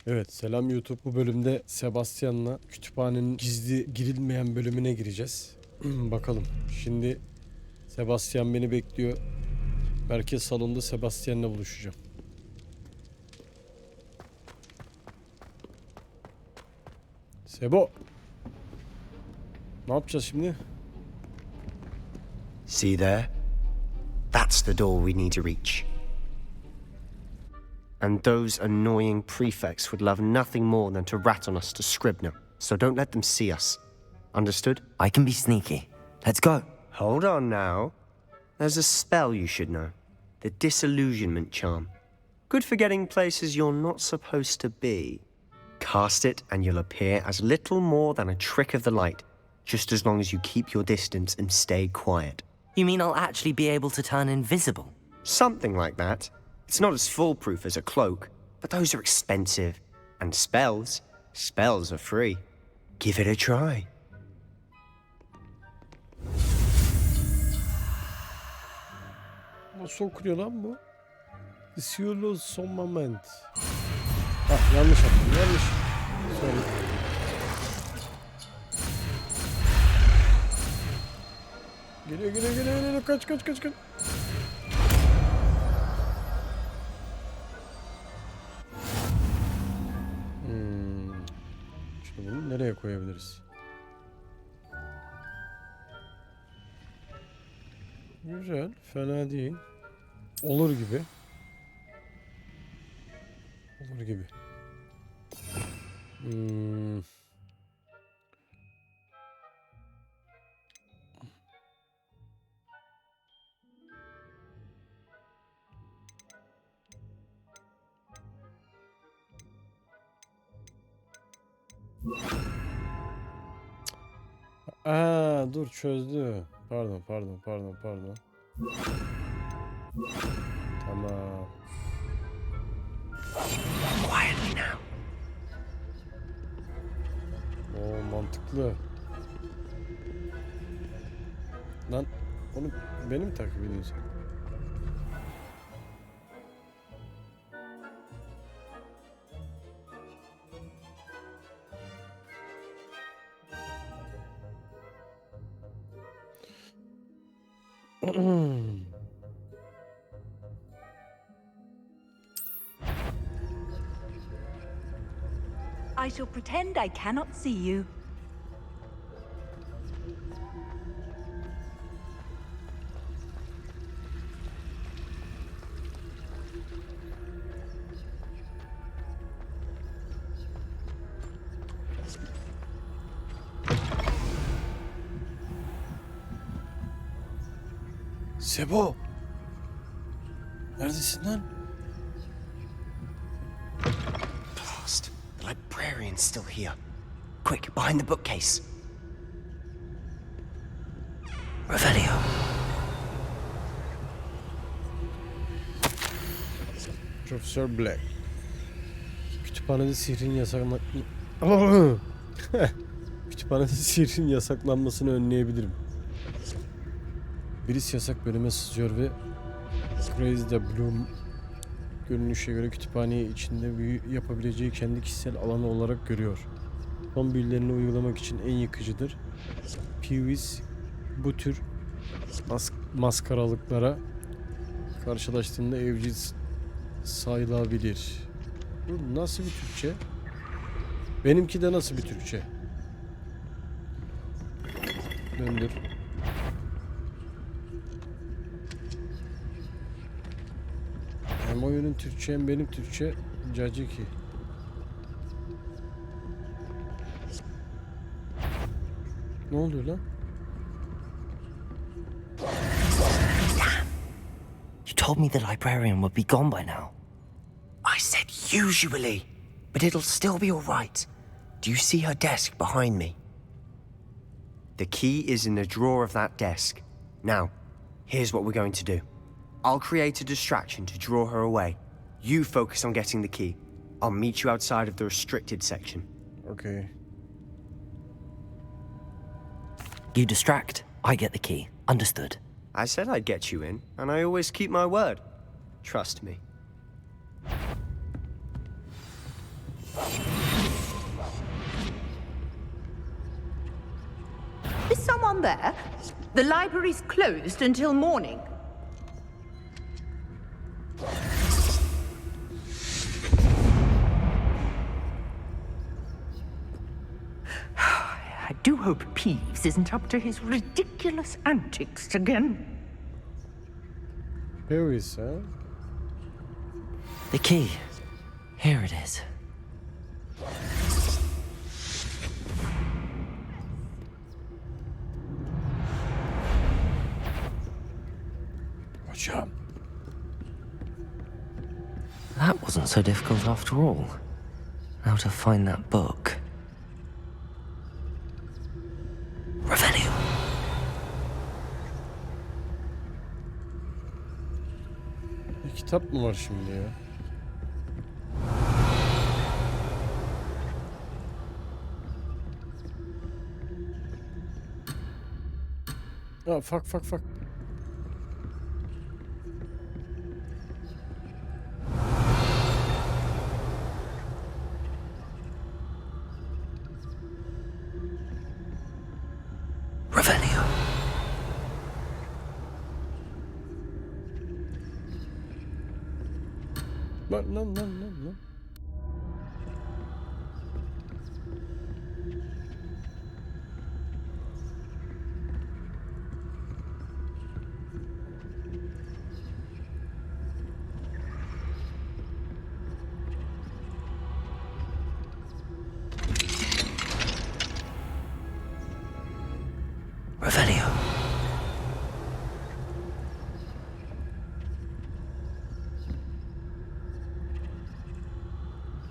Evet, selam YouTube. Bu bölümde Sebastian'la kütüphanenin gizli girilmeyen bölümüne gireceğiz. Bakalım. Şimdi Sebastian beni bekliyor. Merkez salonda Sebastian'la buluşacağım. Sebo. Ne yapacağız şimdi? See there? That's the door we need to reach. And those annoying prefects would love nothing more than to rat on us to Scribner, so don't let them see us. Understood? I can be sneaky. Let's go. Hold on now. There's a spell you should know. The Disillusionment Charm. Good for getting places you're not supposed to be. Cast it and you'll appear as little more than a trick of the light, just as long as you keep your distance and stay quiet. You mean I'll actually be able to turn invisible? Something like that. It's not as foolproof as a cloak, but those are expensive. And spells are free. Give it a try. Nasıl okunuyor lan bu? Disiolo son moment. Ah, yanlış yaptım, yanlış. Sorry. Geliyor. Kaç. Şimdi bunu nereye koyabiliriz? Güzel, fena değil. Olur gibi. Dur çözdü. Pardon. Tamam. Quietly now. O mantıklı. Lan onu benim takip ediyorsun. I shall pretend I cannot see you. Sebo! Neredesin lan? Blast. The librarian's still here. Quick, behind the bookcase. Revelio. Profesör Black. Kütüphanede sihrin yasaklanmasını önleyebilirim. Birisi yasak bölüme sızıyor ve Crazy the Bloom görünüşe göre kütüphaneyi içinde büyü yapabileceği kendi kişisel alanı olarak görüyor. Son büyülerini uygulamak için en yıkıcıdır. Peewees bu tür maskaralıklara karşılaştığında evcil sayılabilir. Bu nasıl bir Türkçe? Benimki de nasıl bir Türkçe? Döndür. Hem oyunun Türkçe hem benim Türkçe cacık ki. Ne oluyor lan? You told me the librarian would be gone by now. I said usually, but it'll still be all right. Do you see her desk behind me? The key is in the drawer of that desk. Now, here's what we're going to do. I'll create a distraction to draw her away. You focus on getting the key. I'll meet you outside of the restricted section. Okay. You distract, I get the key. Understood. I said I'd get you in, and I always keep my word. Trust me. down there? The library's closed until morning. I do hope Peeves isn't up to his ridiculous antics again. Here is, ha? The key. Here it is. Hocam. That wasn't so difficult after all. Now to find that book. Revelio. Bir kitap mı var şimdi ya? Ah, fuck. Revelio. Lan. Revelio.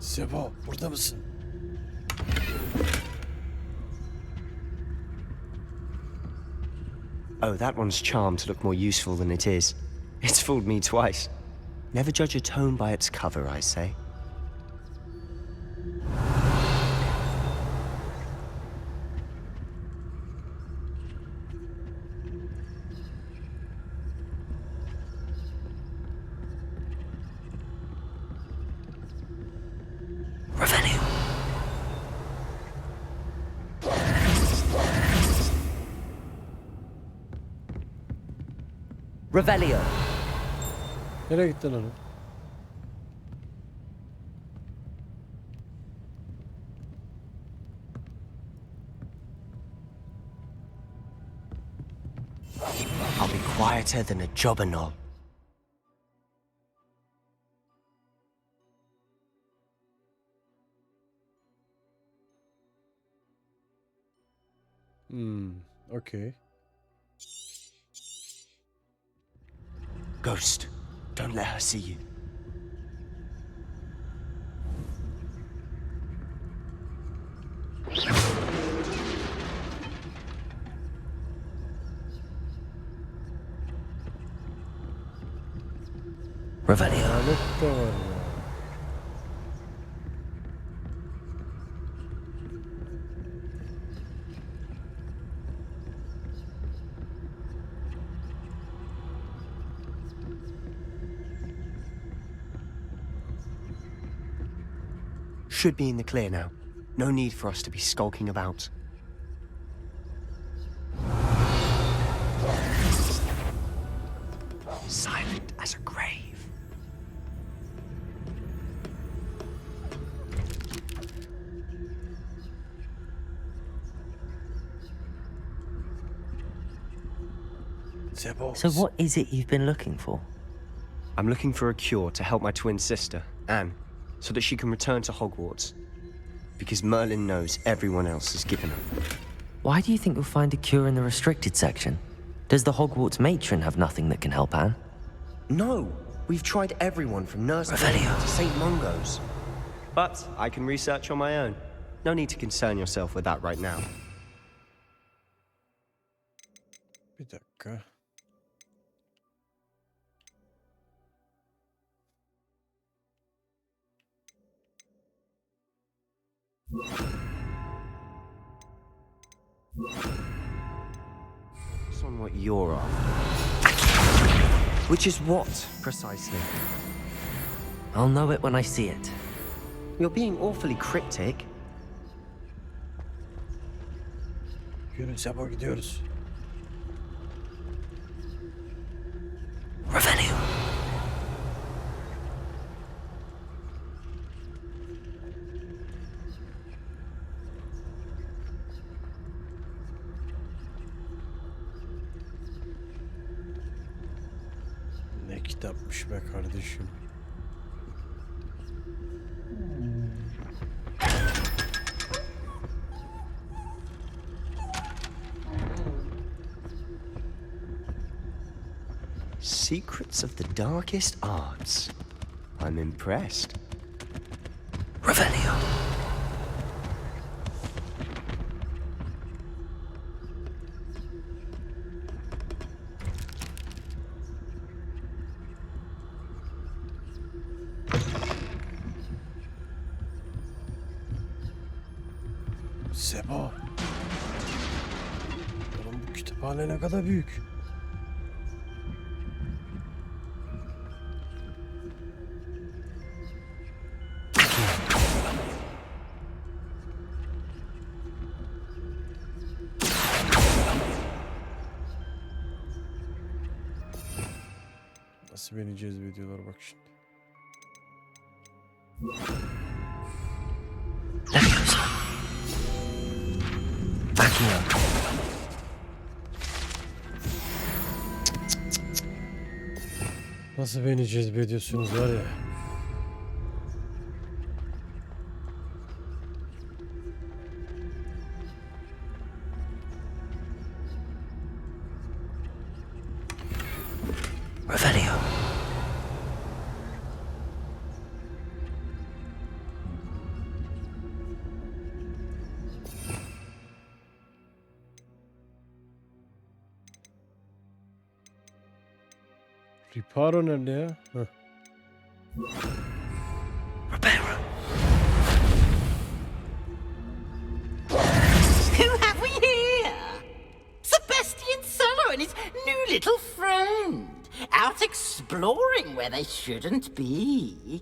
Sebo, burada mısın? Oh, that one's charmed to look more useful than it is. It's fooled me twice. Never judge a tome by its cover, I say. Revelio. Revelio. Nereye gittin onu? I'll be quieter than a jobberknoll. Okay. Ghost, don't let her see you. Revelio. Lanet de var ya. Should be in the clear now. No need for us to be skulking about. Silent as a grave. Sebo. So what is it you've been looking for? I'm looking for a cure to help my twin sister, Anne, so that she can return to Hogwarts. Because Merlin knows everyone else has given up. Why do you think you'll find a cure in the restricted section? Does the Hogwarts matron have nothing that can help Anne? No! We've tried everyone from Nurse Revelio. to St. Mungo's. But I can research on my own. No need to concern yourself with that right now. Bir dakika. It's on what you're after. Which is what, precisely? I'll know it when I see it. You're being awfully cryptic. Yürü Sebo, gidiyoruz. kitapmış be kardeşim. Secrets of the darkest arts. I'm impressed. Revelio. Seba. Oğlum bu kütüphane ne kadar büyük. Nasıl beni cezbediyorlar bak şimdi. Backing up. Nasıl beni cezbediyorsunuz var ya. Revelio. Riparo nerede ya? Heh. Reparo. Who have we here? Sebastian Solo and his new little friend. Out exploring where they shouldn't be.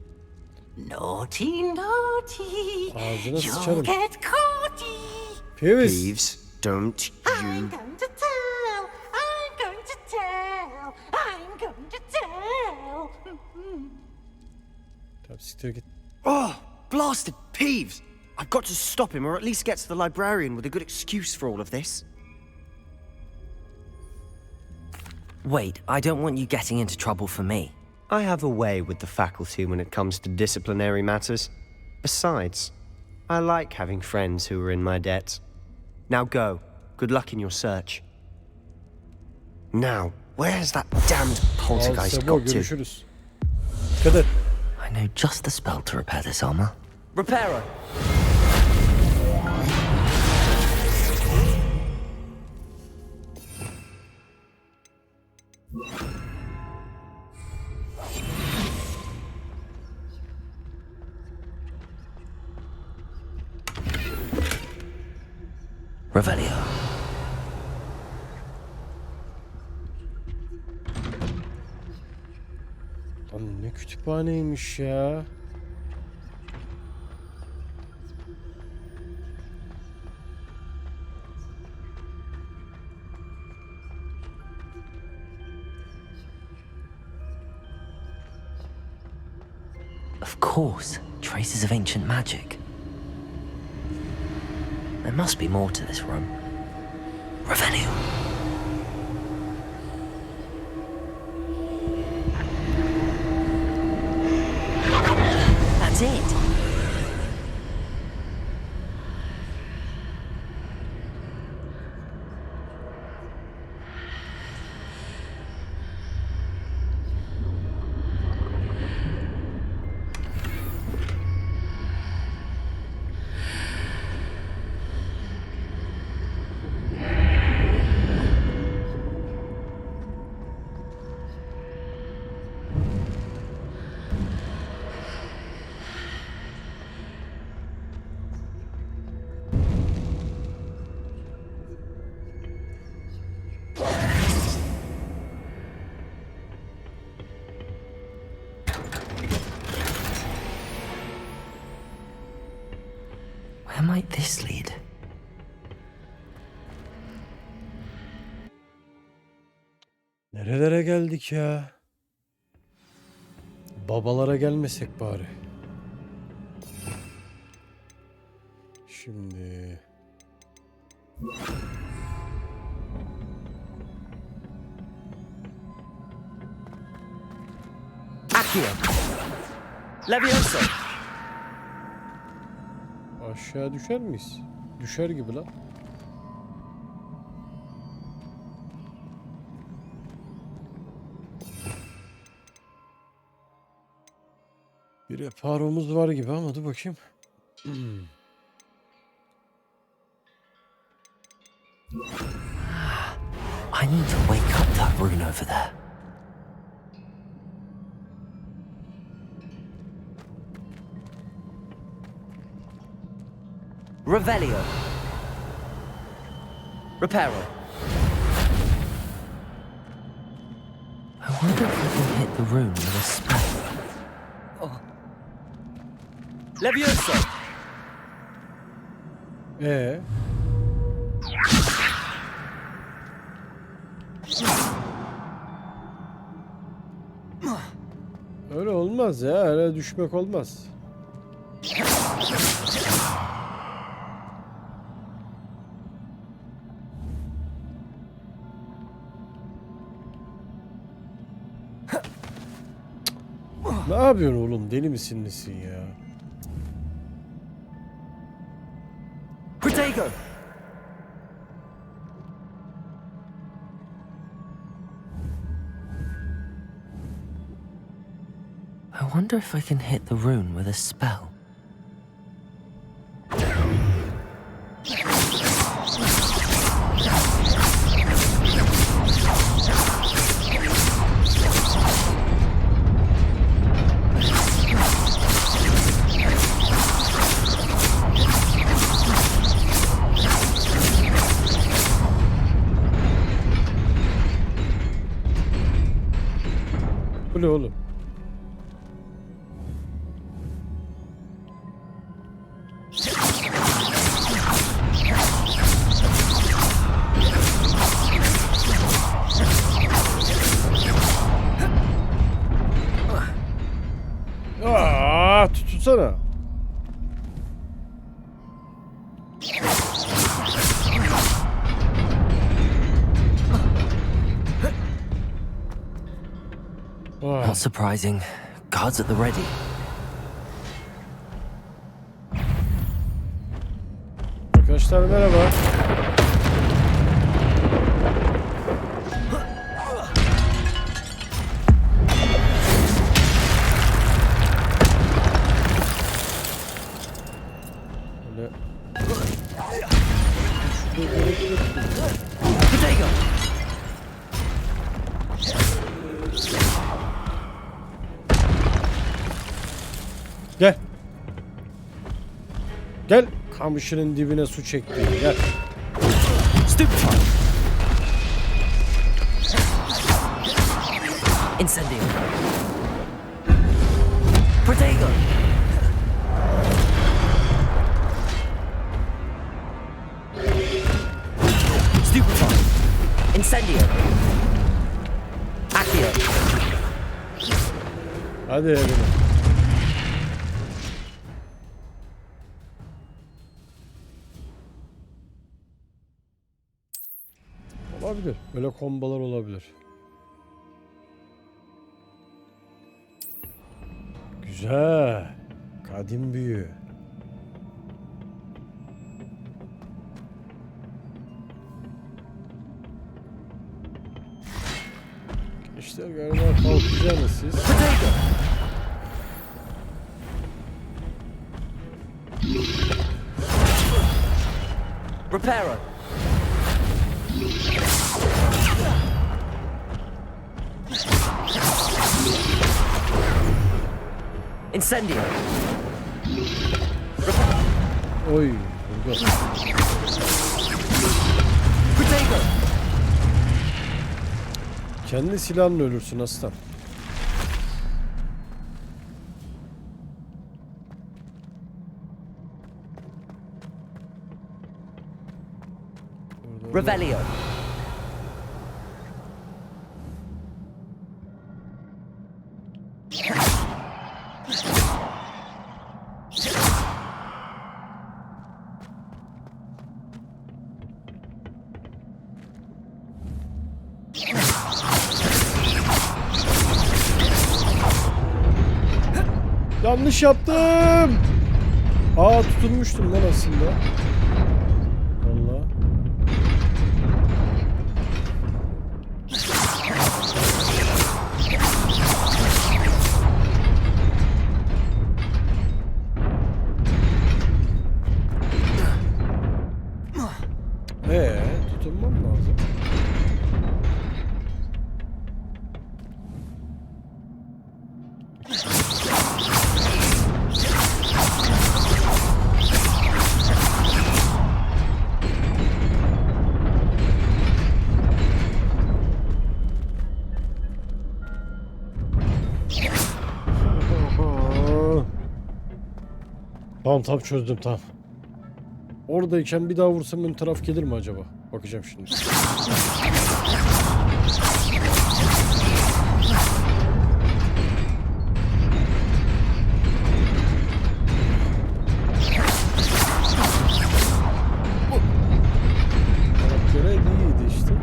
Naughty, naughty. Ağzına You'll sıçarım. get caughty. Peeves. Peeves, don't I'm you... going to tell. I'm going to tell. I'm going to tell. Tamam siktir git. Oh, blasted Peeves! I've got to stop him, or at least get to the librarian with a good excuse for all of this. Wait, I don't want you getting into trouble for me. I have a way with the faculty when it comes to disciplinary matters. Besides, I like having friends who are in my debt. Now go. Good luck in your search. Now, where's that damned Al poltergeist Sebo, got to? görüşürüz. Dikkat et. I know just the spell to repair this armor. Reparo! Revelio. Lan ne kütüphaneymiş ya. Of course, traces of ancient magic. There must be more to this room. Revelio. That's it. Where might this lead? Nerelere geldik ya? Babalara gelmesek bari. Şimdi... Accio. Levioso. Aşağı düşer miyiz? Düşer gibi lan. Bir reparomuz var gibi ama dur bakayım. I need to wake up that rune over there. Revelio. Reparo. I wonder if I can hit the rune with a spell. Levioso. Öyle olmaz ya. Öyle düşmek olmaz. Ne yapıyorsun oğlum? Deli misin nesin ya? Protego. I wonder if I can hit the rune with a spell. Bu ne oğlum? Tutsana. Not surprising. Guards at the ready. Arkadaşlar merhaba. Protego. Gel. Gel. Kamışının dibine su çekti. Gel. Stupefy. Incendio. Protego. Stupefy. Incendio. Accio. Hadi evine. Olabilir. Böyle kombolar olabilir. Güzel. Kadim büyü. İşte galiba kalkacaksınız siz. Protego. Reparo. Incendio. Oy. Burada. Protego. Kendi silahınla ölürsün aslan. Revelio. Yanlış yaptım. Aa, tutulmuştum lan aslında. Vallahi. Tutunmam lazım. Tamam çözdüm tamam. Oradayken bir daha vursam ön taraf gelir mi acaba? Bakacağım şimdi. Karaktere iyiydi işte.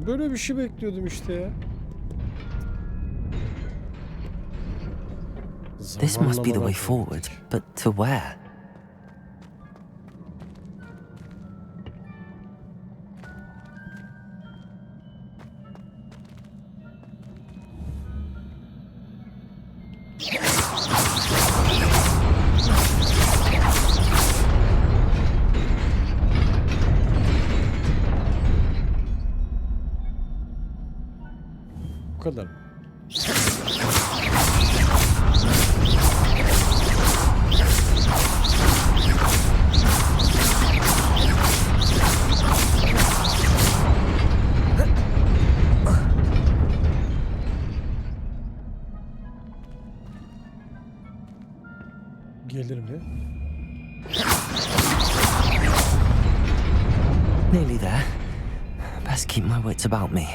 Böyle bir şey bekliyordum işte ya. This must be the way forward, but to where? Bu kadar. Gelir mi? Nearly there. Best keep my wits about me.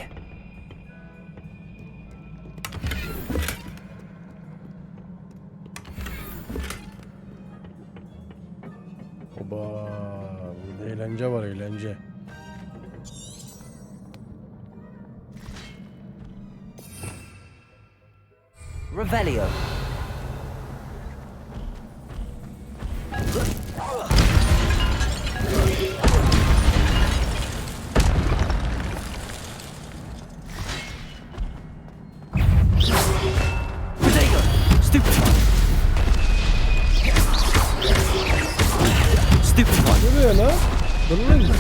Oba, burada eğlence var, eğlence. Revelio. Ne oluyor lan? Durmayın mı?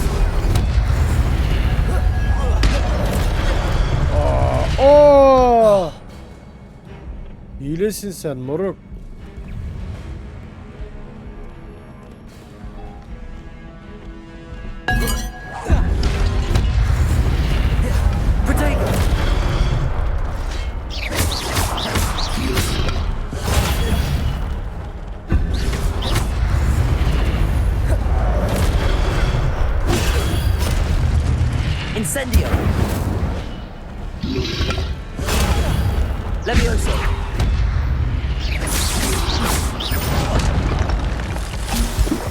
Aa! Hilesin sen moruk. Incendio. Levioso.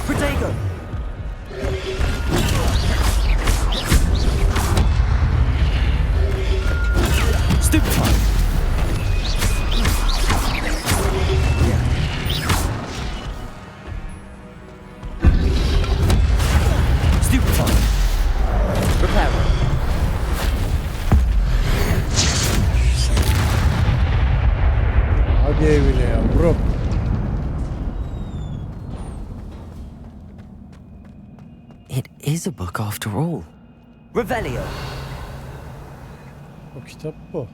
Protego. Stupefy. Stupefy. Repair. Hadi evine ya bro. It is a book after all. Revelio. O kitap bu.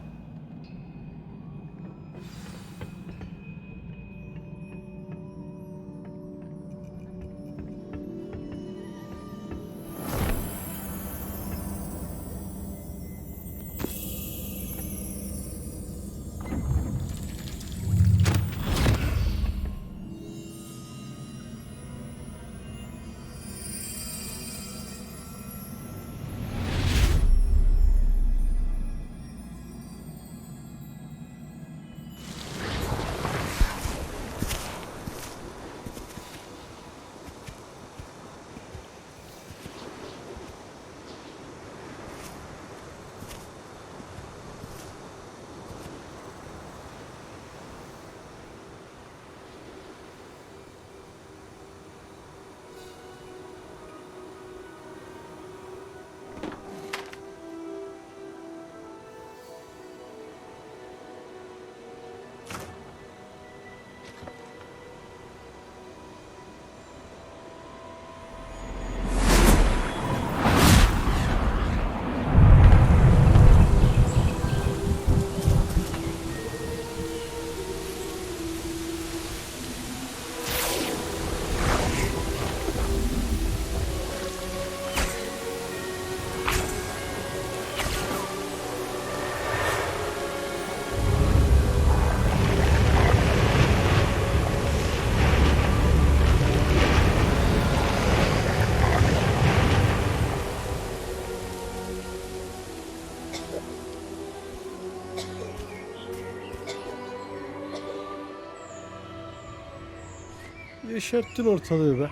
yeşerttin ortalığı be.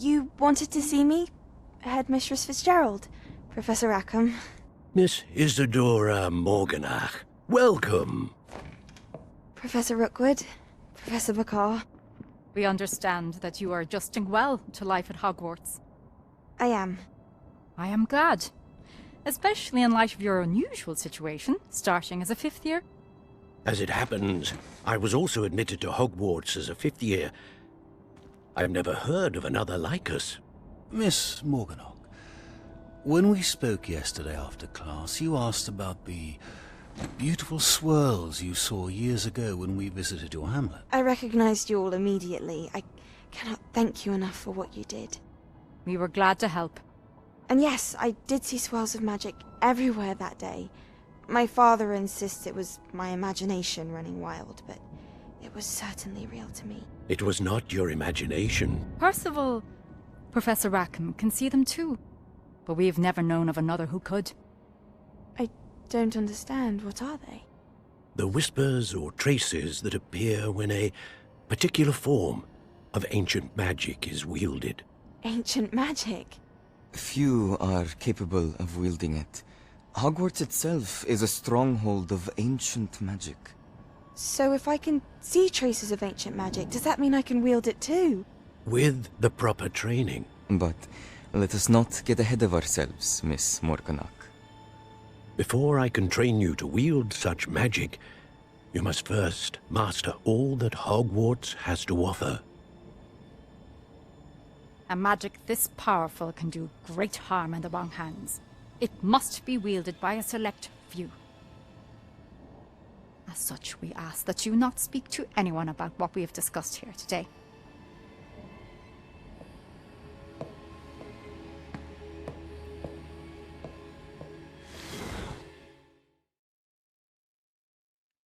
You wanted to see me? Headmistress Fitzgerald? Professor Rackham? Miss Isadora Morganach, welcome. Professor Rookwood? Professor Bakar? We understand that you are adjusting well to life at Hogwarts. I am. I am glad. Especially in light of your unusual situation, starting as a 5th year. As it happens, I was also admitted to Hogwarts as a 5th year. I've never heard of another like us. Miss Morganach, when we spoke yesterday after class, you asked about the beautiful swirls you saw years ago when we visited your hamlet. I recognized you all immediately. I cannot thank you enough for what you did. We were glad to help. And yes, I did see swirls of magic everywhere that day. My father insists it was my imagination running wild, but it was certainly real to me. It was not your imagination. Percival, Professor Rackham can see them too. But we've never known of another who could. I don't understand. What are they? The whispers or traces that appear when a particular form of ancient magic is wielded. Ancient magic? Few are capable of wielding it. Hogwarts itself is a stronghold of ancient magic. So if I can see traces of ancient magic, does that mean I can wield it too? With the proper training. But let us not get ahead of ourselves, Miss Morganach. Before I can train you to wield such magic, you must first master all that Hogwarts has to offer. A magic this powerful can do great harm in the wrong hands. It must be wielded by a select few. As such, we ask that you not speak to anyone about what we have discussed here today.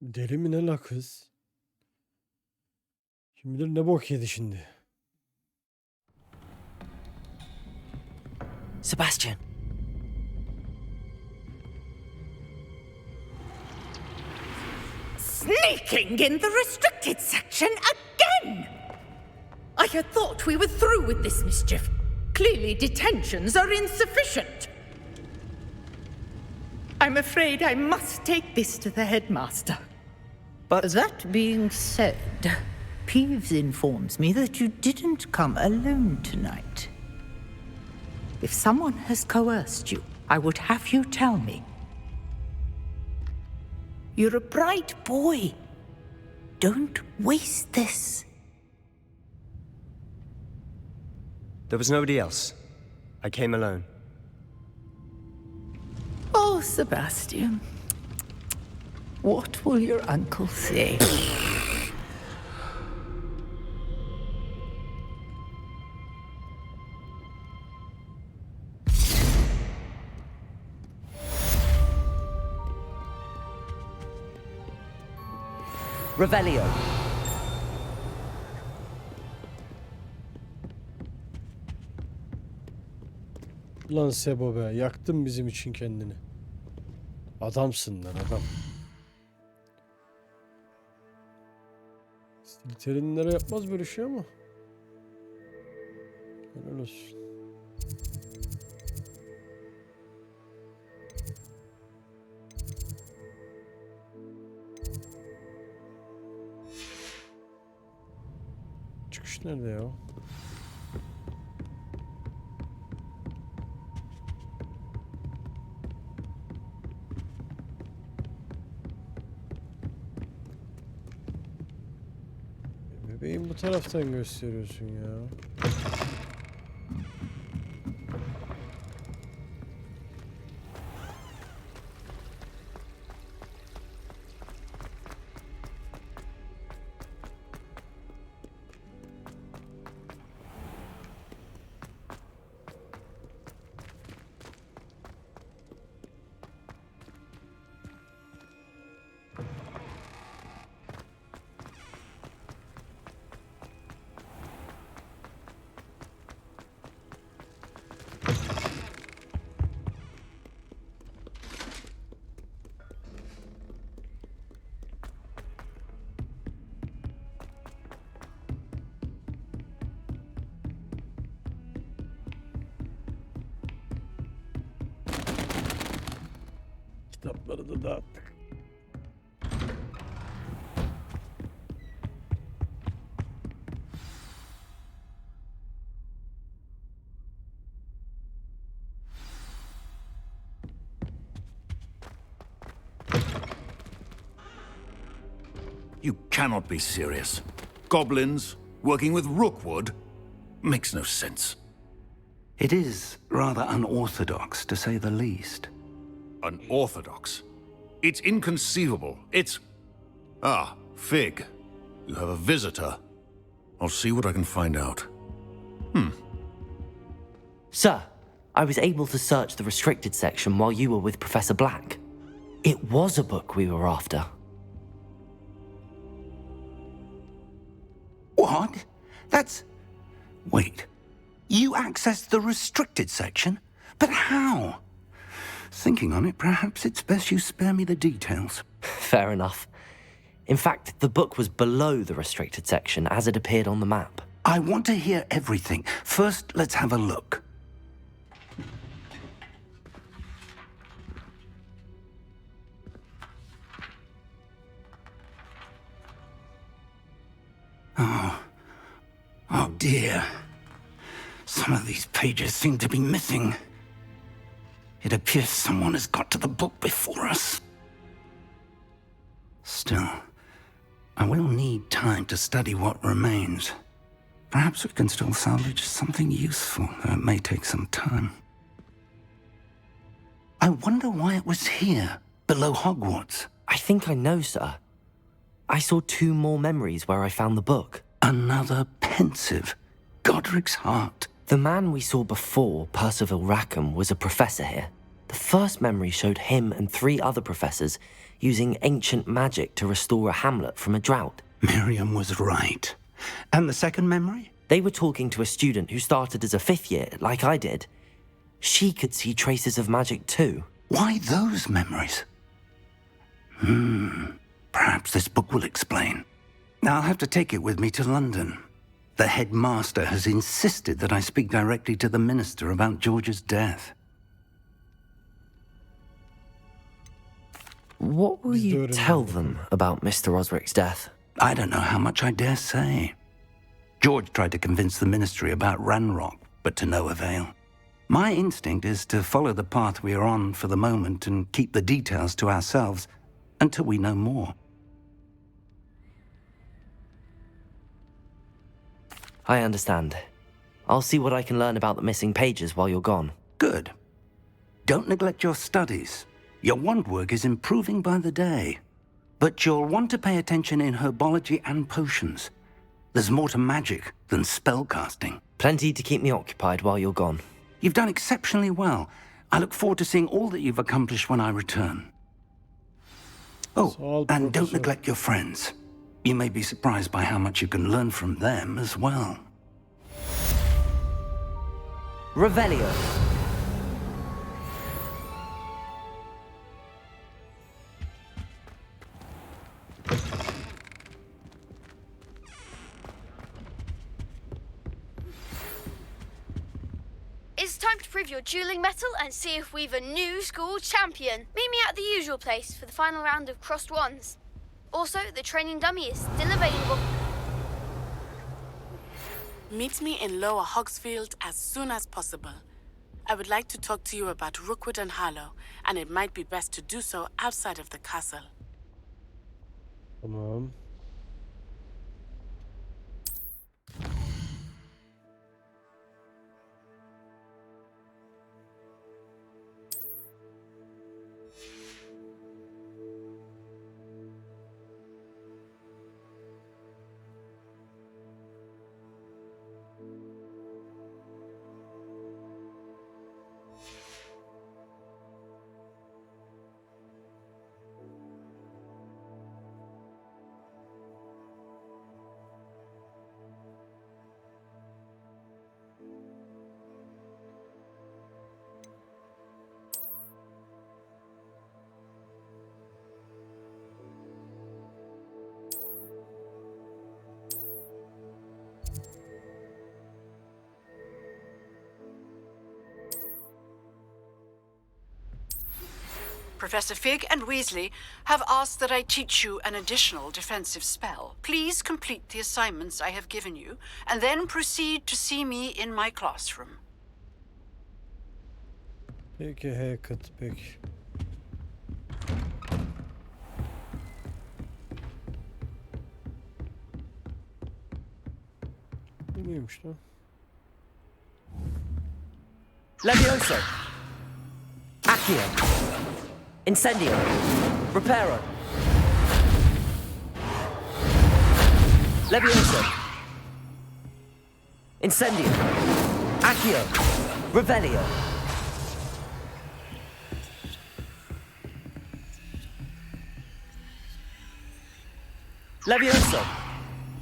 Deli mi ne la kız? Kim bilir ne bok yedi şimdi. Sebastian. Sneaking in the restricted section again! I had thought we were through with this mischief. Clearly detentions are insufficient. I'm afraid I must take this to the headmaster. But that being said, Peeves informs me that you didn't come alone tonight. If someone has coerced you, I would have you tell me. You're a bright boy. Don't waste this. There was nobody else. I came alone. Oh, Sebastian. What will your uncle say? Revelio. Lan Sebo be, yaktın bizim için kendini. Adamsın lan adam. Slytherinlere yapmaz böyle şey ama. Helal olsun. Çıkış nerede ya? Bebeğim bu taraftan gösteriyorsun ya. Kitapları da dağıttık. You cannot be serious. Goblins working with Rookwood makes no sense. It is rather unorthodox, to say the least. Unorthodox? It's inconceivable. It's... Ah, Fig. You have a visitor. I'll see what I can find out. Sir, I was able to search the restricted section while you were with Professor Black. It was a book we were after. What? That's... Wait. You accessed the restricted section? But how? Thinking on it, perhaps it's best you spare me the details. Fair enough. In fact, the book was below the restricted section as it appeared on the map. I want to hear everything. First, let's have a look. Oh dear. Some of these pages seem to be missing. It appears someone has got to the book before us. Still, I will need time to study what remains. Perhaps we can still salvage something useful, though it may take some time. I wonder why it was here, below Hogwarts. I think I know, sir. I saw 2 more memories where I found the book. Another pensive. Godric's heart. The man we saw before, Percival Rackham, was a professor here. The first memory showed him and 3 other professors using ancient magic to restore a hamlet from a drought. Miriam was right. And the second memory? They were talking to a student who started as a 5th year, like I did. She could see traces of magic too. Why those memories? Perhaps this book will explain. I'll have to take it with me to London. The headmaster has insisted that I speak directly to the minister about George's death. What will you tell them about Mr. Osric's death? I don't know how much I dare say. George tried to convince the ministry about Ranrock, but to no avail. My instinct is to follow the path we are on for the moment and keep the details to ourselves until we know more. I understand. I'll see what I can learn about the missing pages while you're gone. Good. Don't neglect your studies. Your wand work is improving by the day. But you'll want to pay attention in herbology and potions. There's more to magic than spellcasting. Plenty to keep me occupied while you're gone. You've done exceptionally well. I look forward to seeing all that you've accomplished when I return. Oh, and don't neglect your friends. You may be surprised by how much you can learn from them as well. Revelio. It's time to prove your dueling mettle and see if we've a new school champion. Meet me at the usual place for the final round of crossed wands. Also, the training dummy is still available. Meet me in Lower Hogsfield as soon as possible. I would like to talk to you about Rookwood and Harlow, and it might be best to do so outside of the castle. Tamam. Professor Fig and Weasley have asked that I teach you an additional defensive spell. Please complete the assignments I have given you, and then proceed to see me in my classroom. Peki Hackett, peki. Bu neymiş lan? Levioso. Accio. Incendio. Reparo. Levioso. Incendio. Accio. Revelio. Levioso.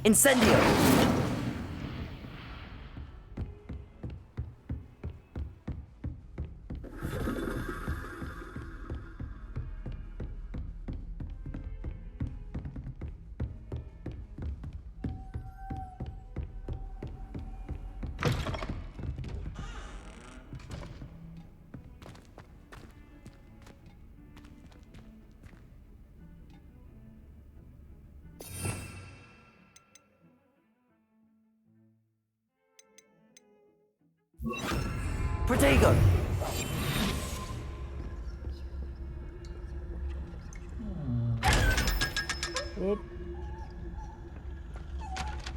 Incendio. Protego. Hop.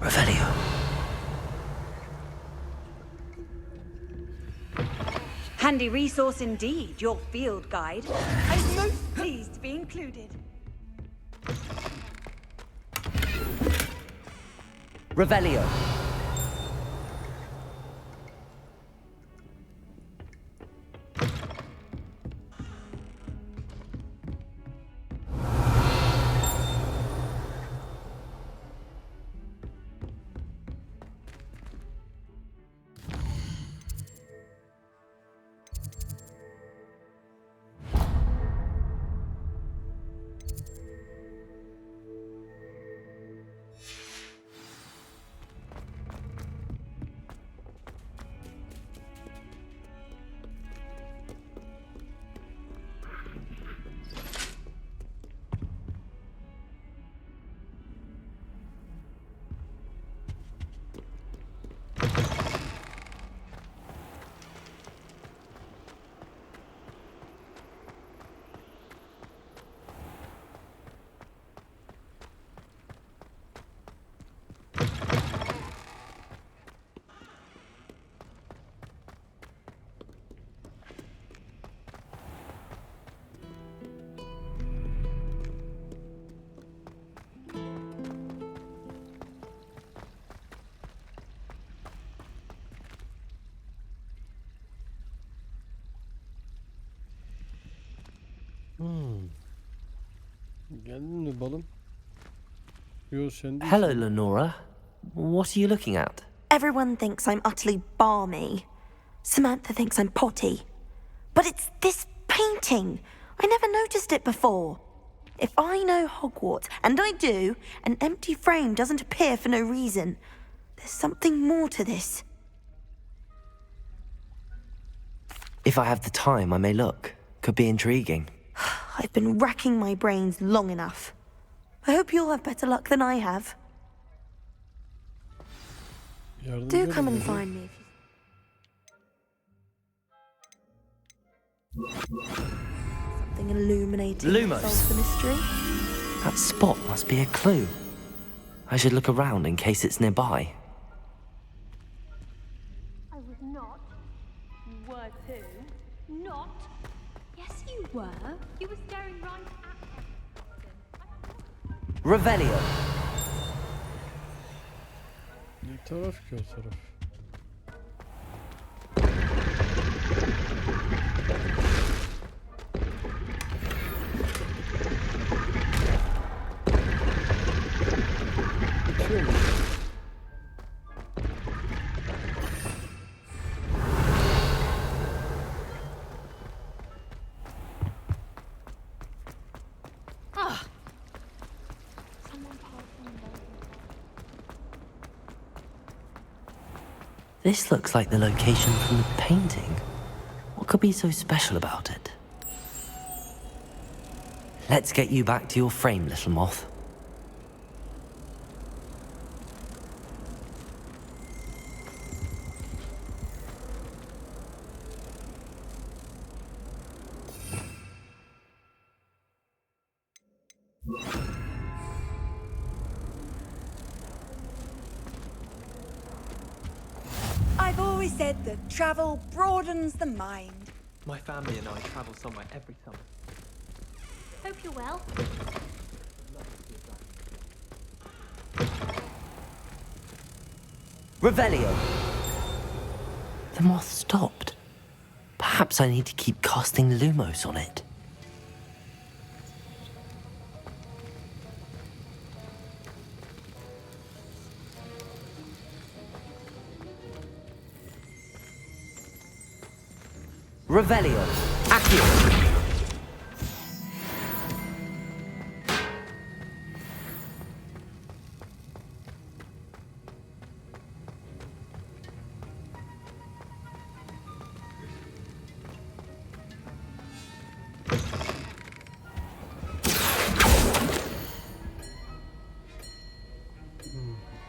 Revelio. Handy resource indeed, your field guide. I'm most pleased to be included. Revelio. Geldin mi balım? Yo, sen değil. Hello, Lenora. What are you looking at? Everyone thinks I'm utterly balmy. Samantha thinks I'm potty. But it's this painting. I never noticed it before. If I know Hogwarts, and I do, an empty frame doesn't appear for no reason. There's something more to this. If I have the time, I may look. Could be intriguing. I've been racking my brains long enough. I hope you'll have better luck than I have. Do come and find me if you... Something illuminating Lumos. solves the mystery. That spot must be a clue. I should look around in case it's nearby. I was not. You were too. Not. Yes, you were. You were staring right at Revelio. Ne taraf ki o taraf? Bitiyor mu? This looks like the location from the painting. What could be so special about it? Let's get you back to your frame, little moth. I've always said that travel broadens the mind. My family and I travel somewhere every summer. Hope you're well. Revelio! The moth stopped. Perhaps I need to keep casting Lumos on it. Revelio! Accio!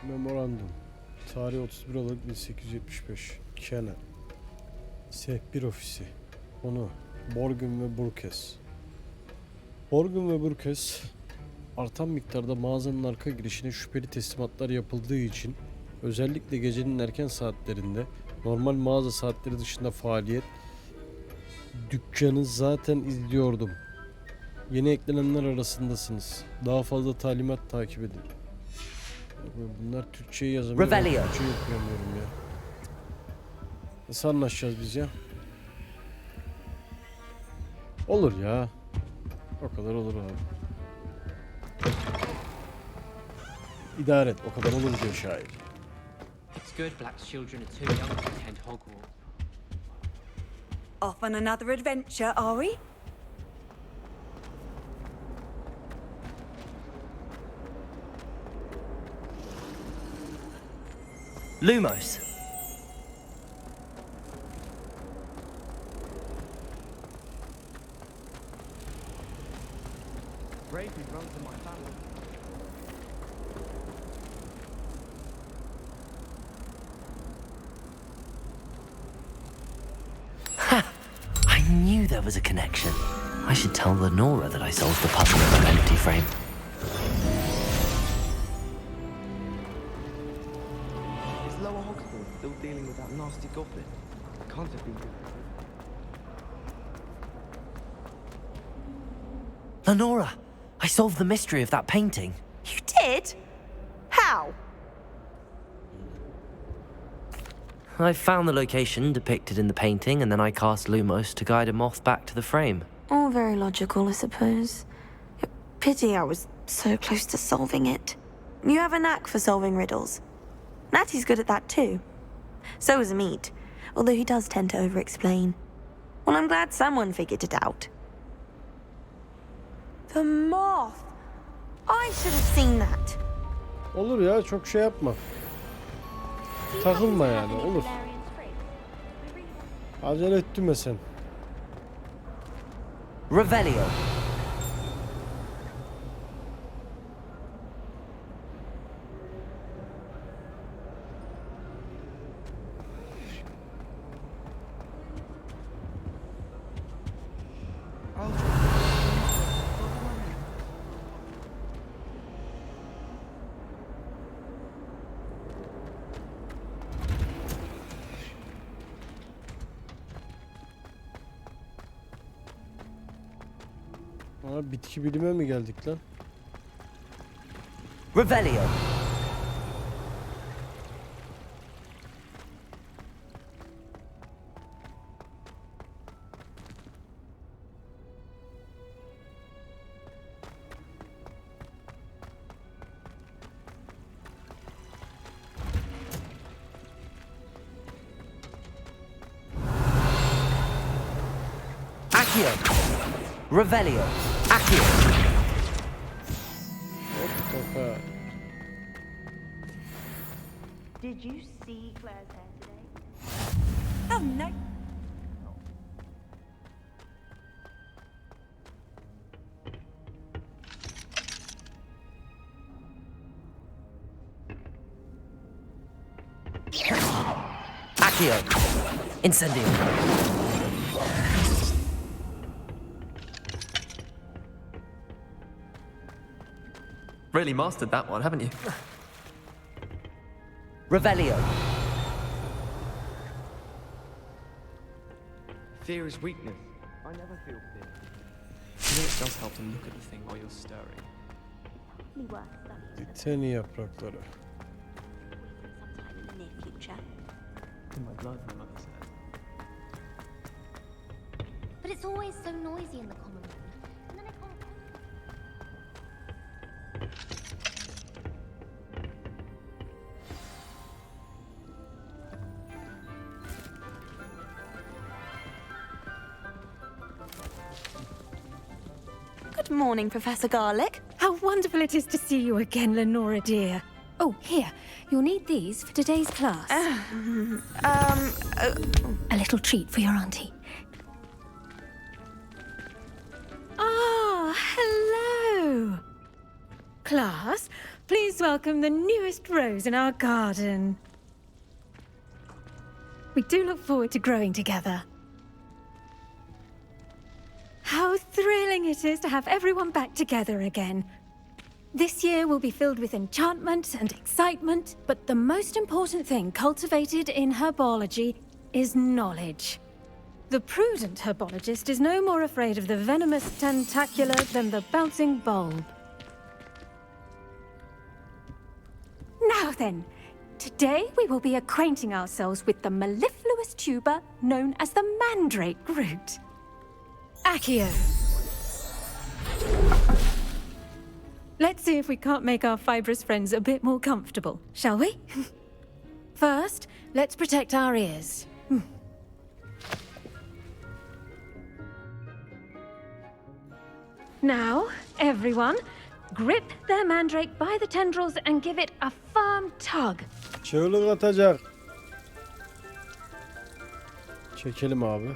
Memorandum. Tarih 31 Aralık 1875. Kenan. Sehbir ofisi. Konu Borgum ve Burkes. Borgum ve Burkes artan miktarda mağazanın arka girişine şüpheli teslimatlar yapıldığı için özellikle gecenin erken saatlerinde normal mağaza saatleri dışında faaliyet dükkanı zaten izliyordum. Yeni eklenenler arasındasınız. Daha fazla talimat takip edin. Bunlar Türkçe'yi yazamıyor. Türkçe'yi okuyamıyorum ya. Nasıl anlaşacağız biz ya? Olur ya. O kadar olur abi. İdare et. O kadar olur diyor şair. It's good black children are too young to attend Hogwarts. Off on another adventure, are we? Lumos! Bravely run for my family. Ha! I knew there was a connection. I should tell Lenora that I solved the puzzle of an empty frame. Is Lower Hogsfield still dealing with that nasty goblin? Can't have been good. Lenora! I solved the mystery of that painting. You did? How? I found the location depicted in the painting, and then I cast Lumos to guide a moth back to the frame. All very logical, I suppose. Pity I was so close to solving it. You have a knack for solving riddles. Natty's good at that too. So is Meat, although he does tend to over-explain. Well, I'm glad someone figured it out. The moth! I should have seen that. Olur ya, çok şey yapma. Takılma yani, olur. Acele ettirme sen. Revelio. Aa, bitki bilime mi geldik lan? Revelio. Accio. Revelio. Accio. Did you see Claire's hair today? Oh no. Accio. Incendio. Really mastered that one, haven't you? Revelio. Fear is weakness. I never feel fear. You know it does help to look at the thing while you're stirring. Titani yaprakları. In my blood, my mother said. But it's always so noisy in the common room. And then I can't... Good morning, Professor Garlick. How wonderful it is to see you again, Lenora dear. Oh, here. You'll need these for today's class. A little treat for your auntie. Ah, hello. Class, please welcome the newest rose in our garden. We do look forward to growing together. How thrilling it is to have everyone back together again. This year will be filled with enchantment and excitement, but the most important thing cultivated in herbology is knowledge. The prudent herbologist is no more afraid of the venomous tentacula than the bouncing bulb. Now then, today we will be acquainting ourselves with the mellifluous tuber known as the mandrake root. Accio. Let's see if we can't make our fibrous friends a bit more comfortable, shall we? First, let's protect our ears. Now, everyone, grip their mandrake by the tendrils and give it a firm tug. Çığlık atacak. Çekelim abi.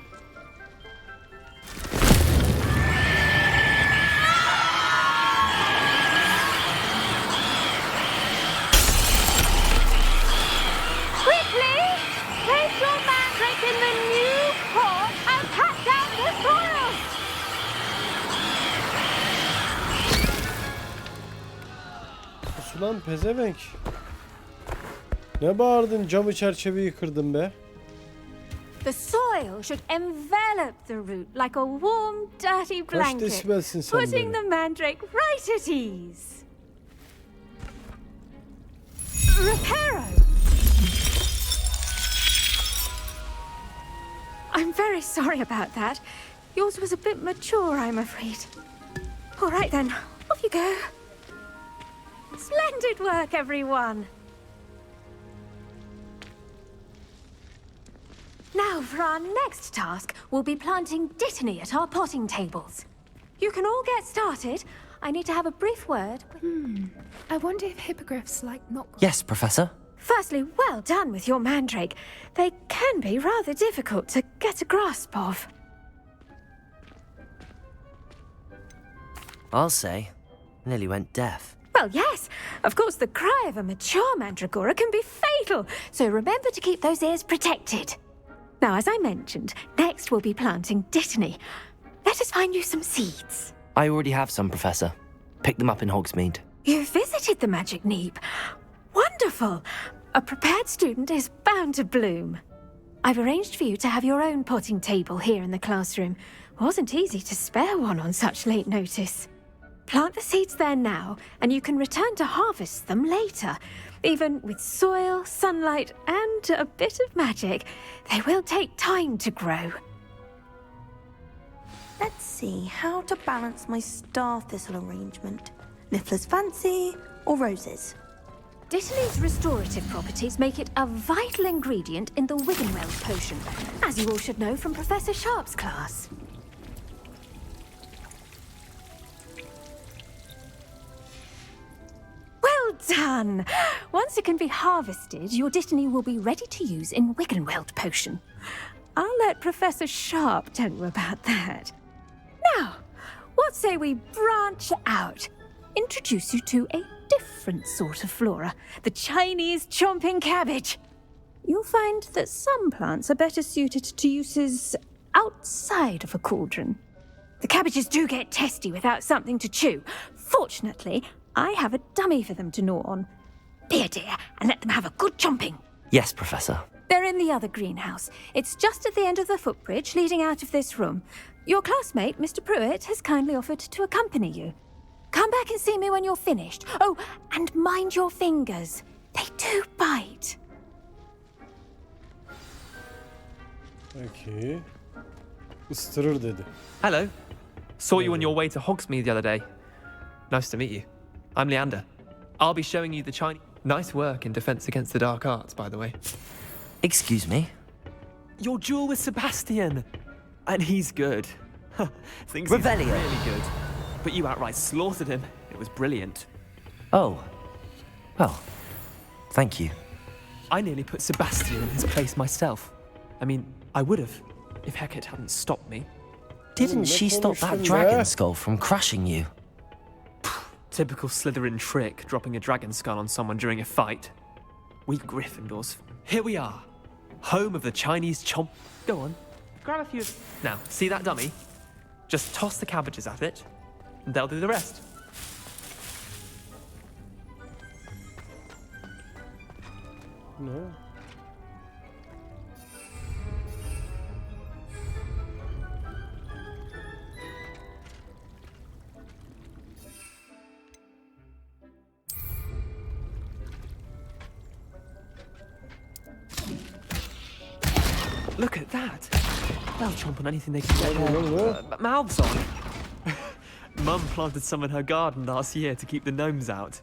Lan pezevenk. Ne bağırdın, camı çerçeveyi kırdın be. The soil should envelop the root like a warm, dirty Kaç blanket, desibelsin sen putting böyle? the mandrake right at ease. Reparo! I'm very sorry about that. Yours was a bit mature, I'm afraid. All right then, off you go. Splendid work, everyone! Now, for our next task, we'll be planting dittany at our potting tables. You can all get started. I need to have a brief word. I wonder if hippogriffs like not... Yes, Professor. Firstly, well done with your mandrake. They can be rather difficult to get a grasp of. I'll say. Nearly went deaf. Well, yes. Of course, the cry of a mature mandragora can be fatal, so remember to keep those ears protected. Now, as I mentioned, next we'll be planting dittany. Let us find you some seeds. I already have some, Professor. Picked them up in Hogsmeade. You visited the Magic Neep. Wonderful! A prepared student is bound to bloom. I've arranged for you to have your own potting table here in the classroom. Wasn't easy to spare one on such late notice. Plant the seeds there now, and you can return to harvest them later. Even with soil, sunlight, and a bit of magic, they will take time to grow. Let's see how to balance my star thistle arrangement. Niffler's fancy or roses? Dittany's restorative properties make it a vital ingredient in the Wiggenweld potion, as you all should know from Professor Sharp's class. Well done! Once it can be harvested, your dittany will be ready to use in Wiggenweld potion. I'll let Professor Sharp tell you about that. Now, what say we branch out? Introduce you to a different sort of flora, the Chinese chomping cabbage. you'll find that some plants are better suited to uses outside of a cauldron. The cabbages do get testy without something to chew. Fortunately, I have a dummy for them to gnaw on. Be a dear and let them have a good chomping. Yes, Professor. They're in the other greenhouse. It's just at the end of the footbridge leading out of this room. Your classmate, Mr. Pruitt, has kindly offered to accompany you. Come back and see me when you're finished. Oh, and mind your fingers. They do bite. Okay. Isırır dedi. Hello. Saw you on your way to Hogsmeade the other day. Nice to meet you. I'm Leander. I'll be showing you the Chinese... Nice work in Defense Against the Dark Arts, by the way. Excuse me? Your duel with Sebastian. And he's good. Thinks Revelio. he's really good. But you outright slaughtered him. It was brilliant. Oh. Well, thank you. I nearly put Sebastian in his place myself. I mean, I would have, if Hecate hadn't stopped me. Didn't she stop that dragon skull from crushing you? Typical Slytherin trick, dropping a dragon skull on someone during a fight. We Gryffindors. Here we are. Home of the Chinese chomp. Go on, grab a few. Now, see that dummy? Just toss the cabbages at it, and they'll do the rest. No. Look at that. They'll chomp on anything they can get their mouths on. Mum planted some in her garden last year to keep the gnomes out.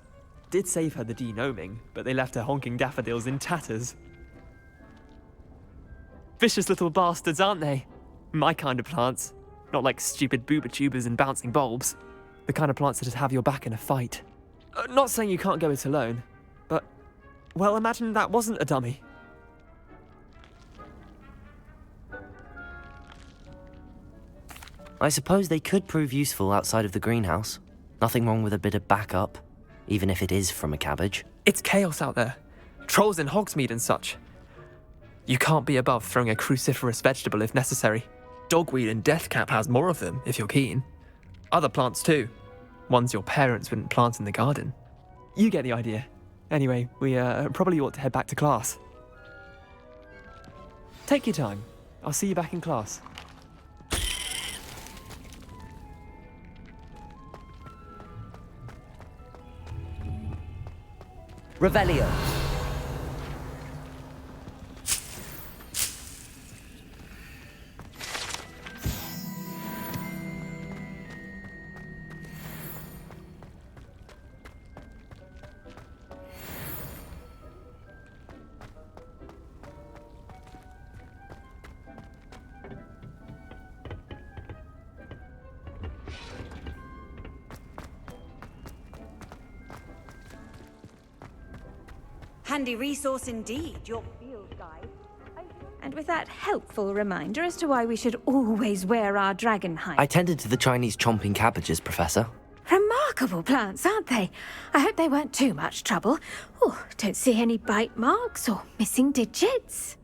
Did save her the de-gnoming, but they left her honking daffodils in tatters. Vicious little bastards, aren't they? My kind of plants. Not like stupid booba tubers and bouncing bulbs. The kind of plants that just have your back in a fight. Not saying you can't go it alone, but... Well, imagine that wasn't a dummy. I suppose they could prove useful outside of the greenhouse. Nothing wrong with a bit of backup, even if it is from a cabbage. It's chaos out there. Trolls in Hogsmeade and such. You can't be above throwing a cruciferous vegetable if necessary. Dogweed and deathcap has more of them, if you're keen. Other plants too. Ones your parents wouldn't plant in the garden. You get the idea. Anyway, we probably ought to head back to class. Take your time. I'll see you back in class. Revelio. Handy resource indeed, your field guide. And with that helpful reminder as to why we should always wear our dragon hide. I tended to the Chinese chomping cabbages, Professor. Remarkable plants, aren't they? I hope they weren't too much trouble. Oh, don't see any bite marks or missing digits.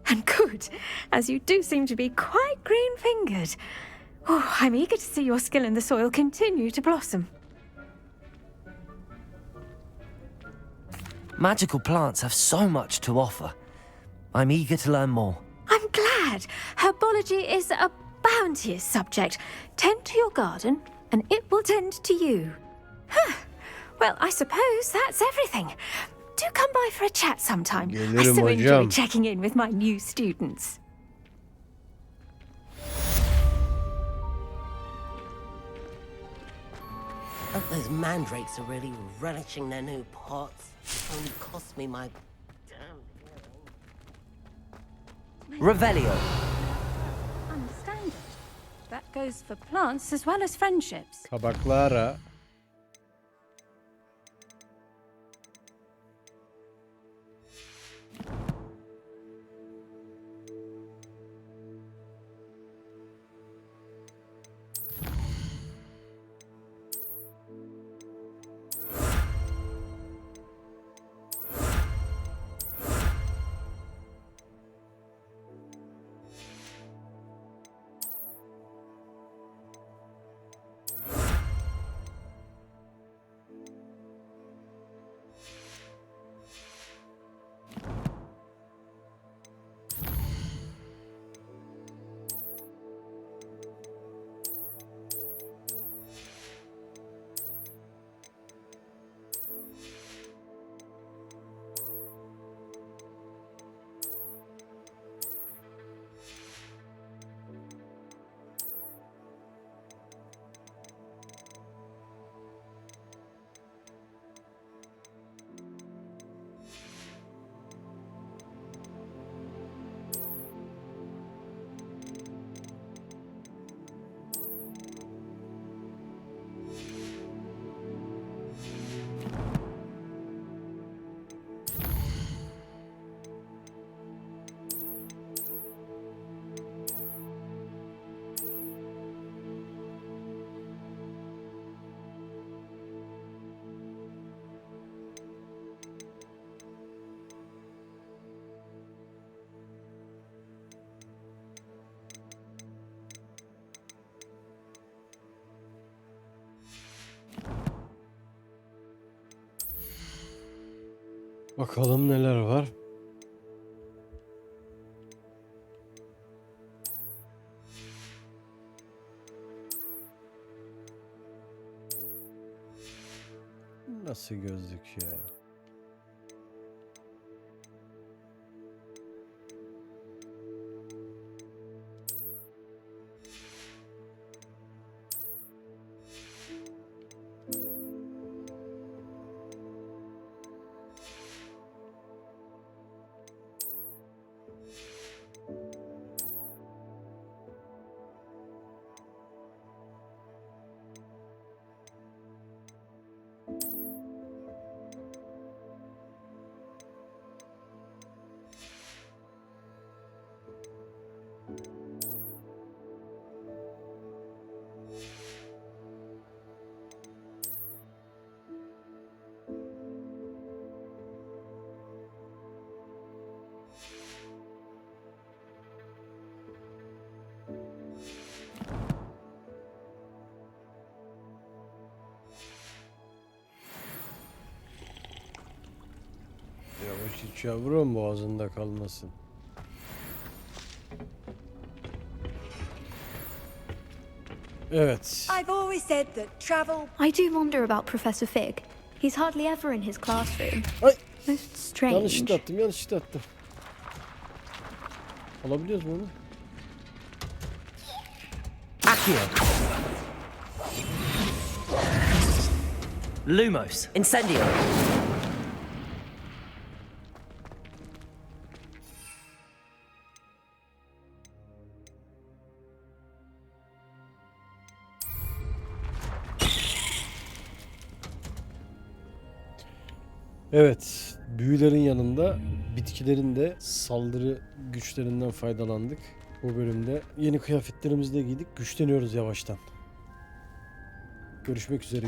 And good, as you do seem to be quite green-fingered. Oh, I'm eager to see your skill in the soil continue to blossom. Magical plants have so much to offer. I'm eager to learn more. I'm glad. Herbology is a bounteous subject. Tend to your garden, and it will tend to you. Well, I suppose that's everything. Do come by for a chat sometime. I so enjoy checking in with my new students. Those mandrakes are really relishing their new pots. Only cost me my damn Revelio. Understand it. That goes for plants as well as friendships. Kabaklara. Bakalım neler var. Nasıl gözlük ya? Yavaş iç yavrum, boğazında kalmasın. Evet. I've always said that travel. I do wonder about Professor Fig. He's hardly ever in his classroom. Ay. Most strange. Yanlışlıkla attım. Alabiliyoruz mu onu? Accio. Lumos. Incendio. Evet, büyülerin yanında bitkilerin de saldırı güçlerinden faydalandık. Bu bölümde yeni kıyafetlerimizi de giydik. Güçleniyoruz yavaştan. Görüşmek üzere.